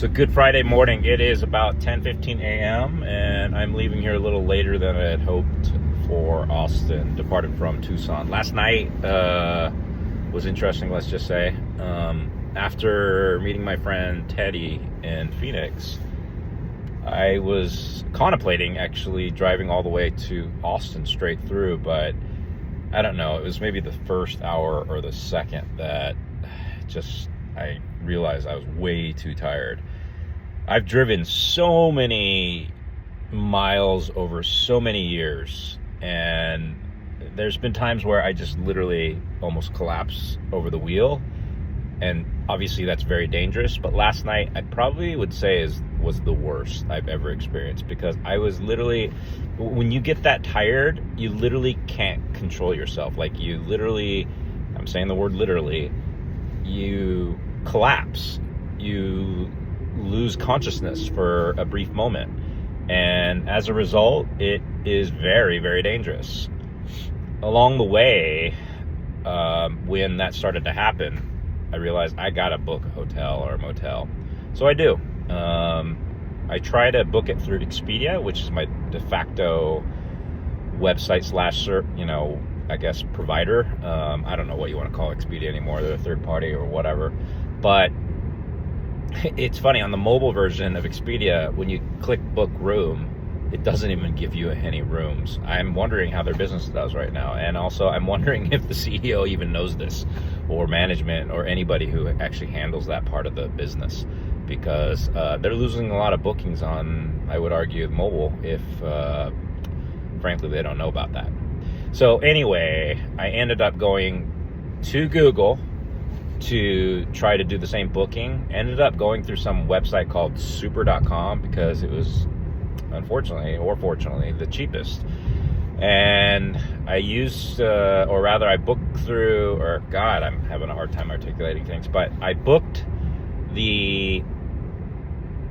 It's a good Friday morning. It is about 10:15 a.m. and I'm leaving here a little later than I had hoped for Austin. Departed from Tucson. Last night was interesting, let's just say. After meeting my friend Teddy in Phoenix, I was contemplating actually driving all the way to Austin straight through, but I don't know. It was maybe the first hour or the second that I realized I was way too tired. I've driven so many miles over so many years, and there's been times where I just literally almost collapse over the wheel, and obviously that's very dangerous. But last night I probably would say was the worst I've ever experienced, because I was literally, when you get that tired, you literally can't control yourself. Like, you literally, I'm saying the word literally, you collapse, you lose consciousness for a brief moment, and as a result it is very, very dangerous. Along the way, when that started to happen, I realized I gotta book a hotel or a motel. So I do. I try to book it through Expedia, which is my de facto website slash, I guess, provider. I don't know what you want to call Expedia anymore. They're a third party or whatever. But it's funny, on the mobile version of Expedia, when you click book room, it doesn't even give you any rooms. I'm wondering how their business does right now. And also, I'm wondering if the CEO even knows this, or management, or anybody who actually handles that part of the business, because they're losing a lot of bookings on, I would argue, mobile, if frankly they don't know about that. So anyway, I ended up going to Google to try to do the same booking. Ended up going through some website called super.com, because it was, unfortunately or fortunately, the cheapest. And I used, or rather I booked through, or God, I'm having a hard time articulating things, but I booked the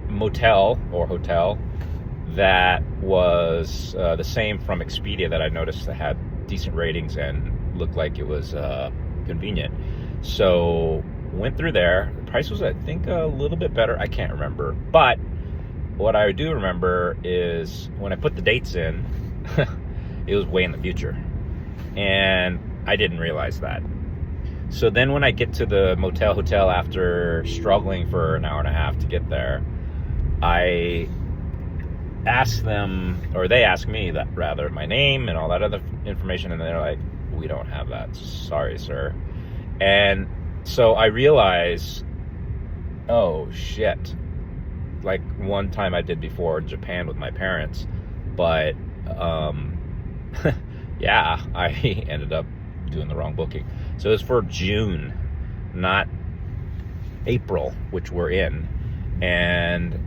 motel or hotel that was the same from Expedia, that I noticed that had decent ratings and looked like it was convenient. So went through there. The price was, I think, a little bit better. I can't remember. But what I do remember is when I put the dates in, it was way in the future. And I didn't realize that. So then when I get to the hotel after struggling for an hour and a half to get there, I ask them, or they ask me, that rather, my name and all that other information, and they're like, "We don't have that. Sorry, sir." And so I realize, oh shit, like one time I did before in Japan with my parents, but yeah, I ended up doing the wrong booking. So it's for June, not April, which we're in. And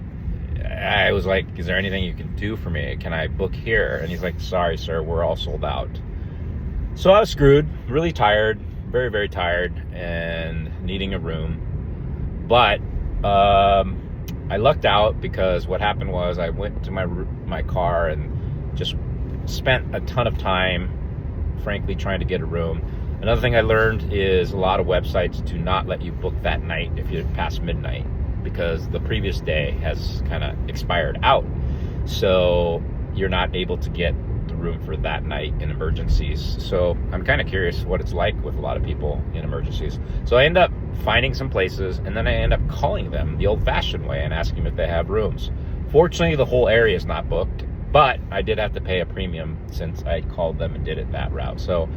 I was like, "Is there anything you can do for me? Can I book here?" And he's like, "Sorry, sir, we're all sold out." So I was screwed, really tired, very, very tired, and needing a room. But I lucked out, because what happened was I went to my car and just spent a ton of time, frankly, trying to get a room. Another thing I learned is a lot of websites do not let you book that night if you're past midnight, because the previous day has kind of expired out. So you're not able to get the room for that night in emergencies. So I'm kind of curious what it's like with a lot of people in emergencies. So I end up finding some places, and then I end up calling them the old-fashioned way and asking them if they have rooms. Fortunately, the whole area is not booked, but I did have to pay a premium since I called them and did it that route. So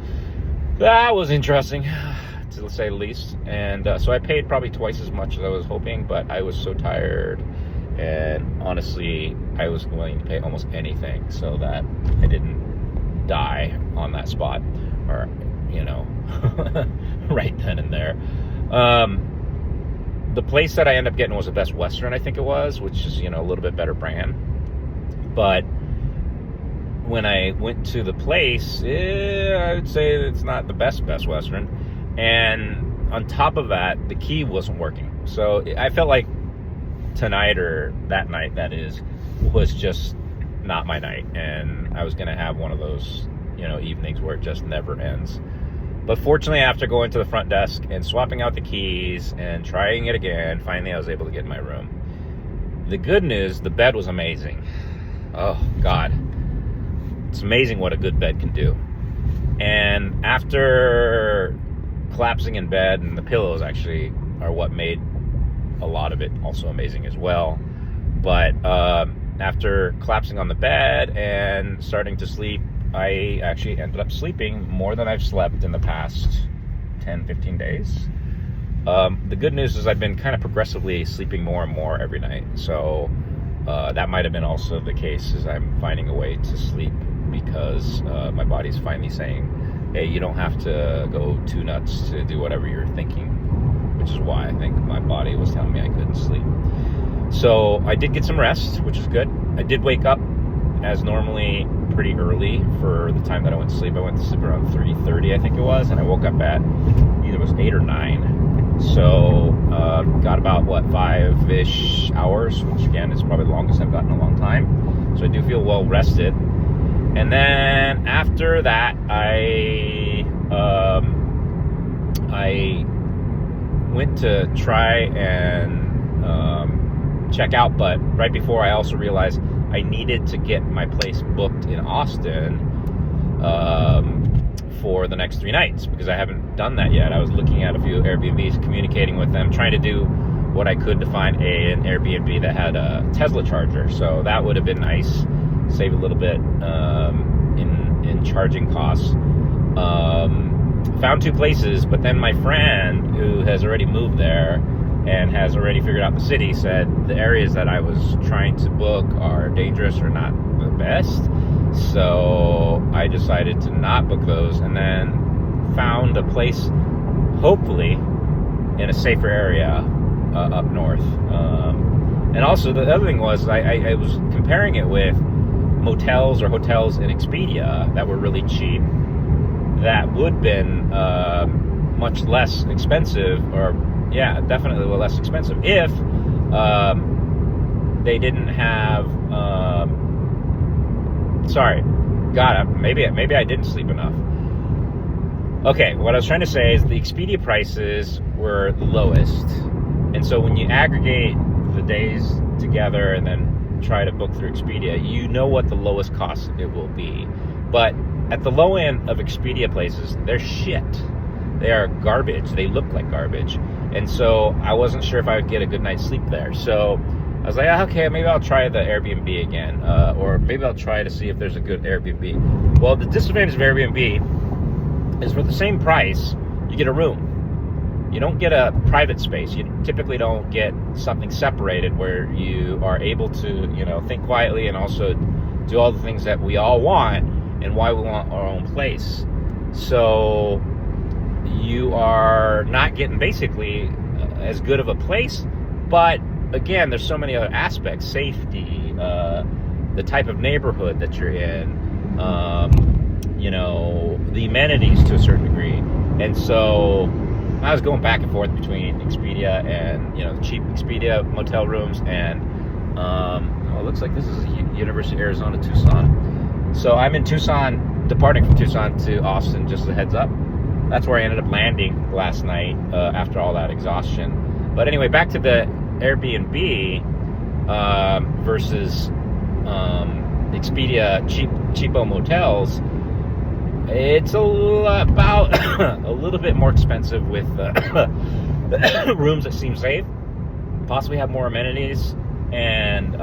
that was interesting, to say the least. And so I paid probably twice as much as I was hoping, but I was so tired, and honestly, I was willing to pay almost anything so that I didn't die on that spot, or, right then and there. The place that I ended up getting was a Best Western, I think it was, which is, a little bit better brand. But when I went to the place, I would say it's not the Best Western. And on top of that, the key wasn't working. So I felt like tonight, or that night, that is, was just not my night. And I was going to have one of those, evenings where it just never ends. But fortunately, after going to the front desk and swapping out the keys and trying it again, finally I was able to get in my room. The good news, the bed was amazing. Oh, God. It's amazing what a good bed can do. And after collapsing in bed, and the pillows actually are what made a lot of it also amazing as well. But after collapsing on the bed and starting to sleep, I actually ended up sleeping more than I've slept in the past 10, 15 days. The good news is I've been kind of progressively sleeping more and more every night. So that might have been also the case, as I'm finding a way to sleep because my body's finally saying, hey, you don't have to go too nuts to do whatever you're thinking, which is why I think my body was telling me I couldn't sleep. So I did get some rest, which is good. I did wake up as normally pretty early for the time that I went to sleep. I went to sleep around 3:30, I think it was, and I woke up at either it was 8 or 9. So got about, 5-ish hours, which again is probably the longest I've gotten in a long time. So I do feel well rested. And then after that, I went to try and check out, but right before I also realized I needed to get my place booked in Austin for the next 3 nights because I haven't done that yet. I was looking at a few Airbnbs, communicating with them, trying to do what I could to find an Airbnb that had a Tesla charger. So that would have been nice, save a little bit in charging costs. Found 2 places, but then my friend who has already moved there and has already figured out the city said the areas that I was trying to book are dangerous or not the best. So I decided to not book those and then found a place, hopefully, in a safer area up north. And also the other thing was I was comparing it with motels or hotels in Expedia that were really cheap that would have been much less expensive, or definitely less expensive if they didn't have maybe I didn't sleep enough. Okay, what I was trying to say is the Expedia prices were the lowest, and so when you aggregate the days together and then try to book through Expedia, you know what the lowest cost it will be. But at the low end of Expedia places, they're shit. They are garbage. They look like garbage. And so I wasn't sure if I would get a good night's sleep there. So I was like, okay, maybe I'll try the Airbnb again. Or maybe I'll try to see if there's a good Airbnb. Well, the disadvantage of Airbnb is for the same price, you get a room. You don't get a private space. You typically don't get something separated where you are able to, think quietly and also do all the things that we all want and why we want our own place. So you are not getting basically as good of a place, but again, there's so many other aspects: safety, the type of neighborhood that you're in, the amenities to a certain degree. And so I was going back and forth between Expedia and the cheap Expedia motel rooms and it looks like this is University of Arizona, Tucson. So I'm in Tucson, departing from Tucson to Austin, just a heads up. That's where I ended up landing last night after all that exhaustion. But anyway, back to the Airbnb versus Expedia cheapo motels. It's about a little bit more expensive with rooms that seem safe, possibly have more amenities, and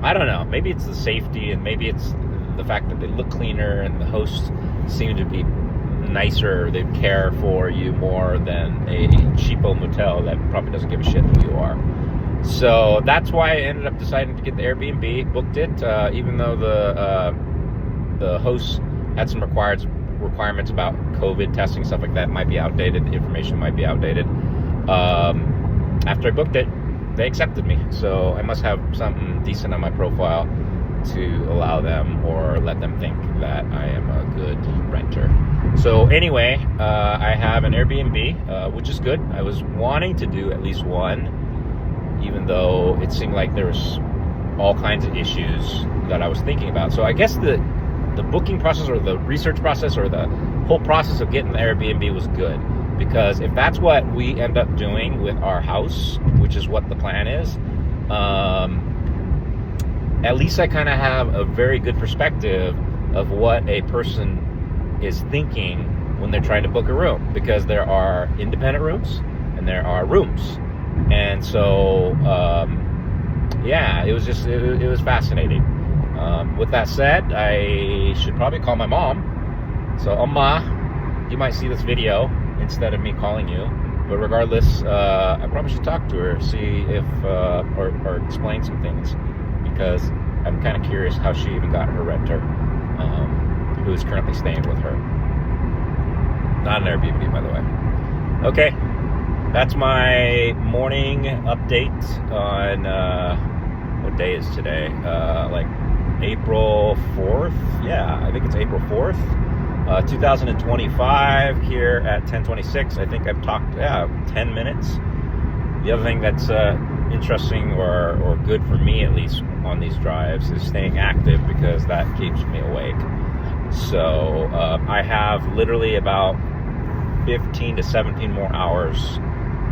I don't know, maybe it's the safety and maybe it's the fact that they look cleaner and the hosts seem to be nicer, they care for you more than a cheapo motel that probably doesn't give a shit who you are. So that's why I ended up deciding to get the Airbnb, booked it, even though the hosts had some requirements about COVID testing, stuff like that might be outdated, the information might be outdated. After I booked it, they accepted me, so I must have something decent on my profile to allow them or let them think that I am a good renter. So anyway, I have an Airbnb, which is good. I was wanting to do at least one, even though it seemed like there was all kinds of issues that I was thinking about. So I guess the booking process or the research process or the whole process of getting the Airbnb was good, Because if that's what we end up doing with our house, which is what the plan is, at least I kind of have a very good perspective of what a person is thinking when they're trying to book a room, because there are independent rooms and there are rooms. And so, yeah, it was just, it was fascinating. With that said, I should probably call my mom. So, Oma, you might see this video instead of me calling you. But regardless, I probably should talk to her, see if, or explain some things, because I'm kind of curious how she even got her renter, who's currently staying with her. Not an Airbnb, by the way. Okay, that's my morning update on, what day is today? Like April 4th? Yeah, I think it's April 4th. 2025 here at 10:26. I think I've talked 10 minutes. The other thing that's interesting or good for me, at least on these drives, is staying active, because that keeps me awake. So I have literally about 15 to 17 more hours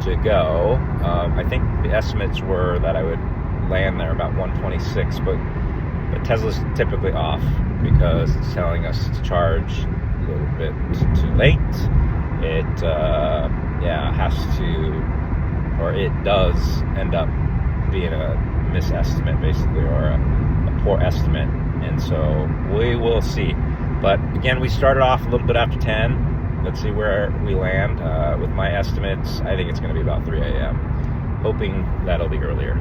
to go. I think the estimates were that I would land there about 1:26, but Tesla's typically off, because it's telling us to charge a little bit too late. It has to, or it does end up being a misestimate, basically, or a poor estimate. And so we will see. But again, we started off a little bit after 10. Let's see where we land. With my estimates, I think it's going to be about 3 a.m. Hoping that'll be earlier.